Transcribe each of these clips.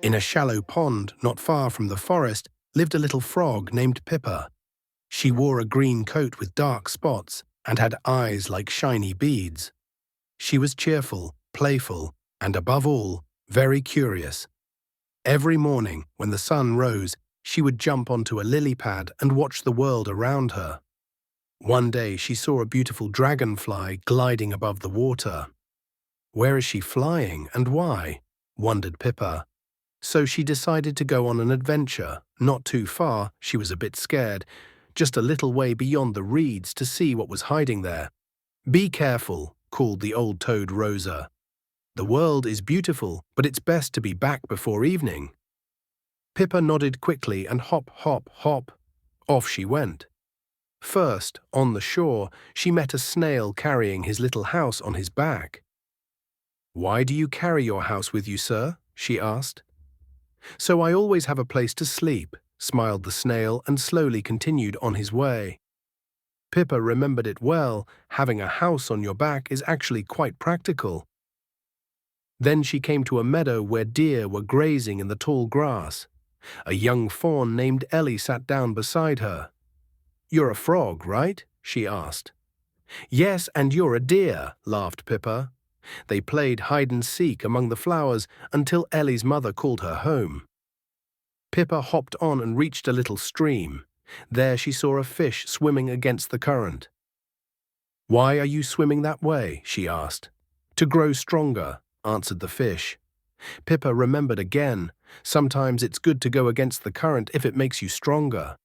In a shallow pond not far from the forest lived a little frog named Pippa. She wore a green coat with dark spots and had eyes like shiny beads. She was cheerful, playful, and above all, very curious. Every morning, when the sun rose, she would jump onto a lily pad and watch the world around her. One day she saw a beautiful dragonfly gliding above the water. "Where is she flying and why?" wondered Pippa. So she decided to go on an adventure, not too far, she was a bit scared, just a little way beyond the reeds to see what was hiding there. "Be careful," called the old toad Rosa. "The world is beautiful, but it's best to be back before evening." Pippa nodded quickly and hop, hop, hop. Off she went. First, on the shore, she met a snail carrying his little house on his back. "Why do you carry your house with you, sir?" she asked. "So I always have a place to sleep," smiled the snail and slowly continued on his way. Pippa remembered it well. Having a house on your back is actually quite practical. Then she came to a meadow where deer were grazing in the tall grass. A young fawn named Ellie sat down beside her. "You're a frog, right?" she asked. "Yes, and you're a deer," laughed Pippa. They played hide-and-seek among the flowers until Ellie's mother called her home. Pippa hopped on and reached a little stream. There she saw a fish swimming against the current. "Why are you swimming that way?" she asked. "To grow stronger," answered the fish. Pippa remembered again, sometimes it's good to go against the current if it makes you stronger.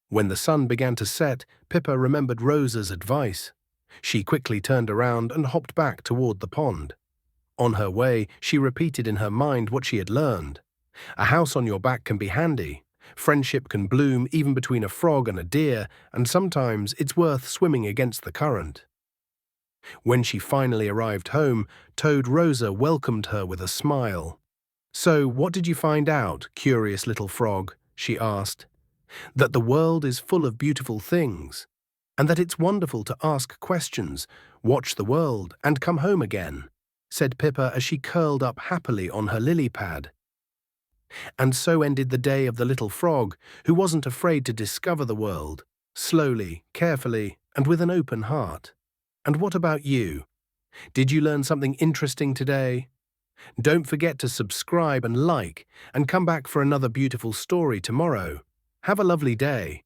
When the sun began to set, Pippa remembered Rosa's advice. She quickly turned around and hopped back toward the pond. On her way, she repeated in her mind what she had learned. A house on your back can be handy. Friendship can bloom even between a frog and a deer, and sometimes it's worth swimming against the current. When she finally arrived home, Toad Rosa welcomed her with a smile. "So, what did you find out, curious little frog?" she asked. "That the world is full of beautiful things, and that it's wonderful to ask questions, watch the world, and come home again," said Pippa as she curled up happily on her lily pad. And so ended the day of the little frog, who wasn't afraid to discover the world, slowly, carefully, and with an open heart. And what about you? Did you learn something interesting today? Don't forget to subscribe and like, and come back for another beautiful story tomorrow. Have a lovely day.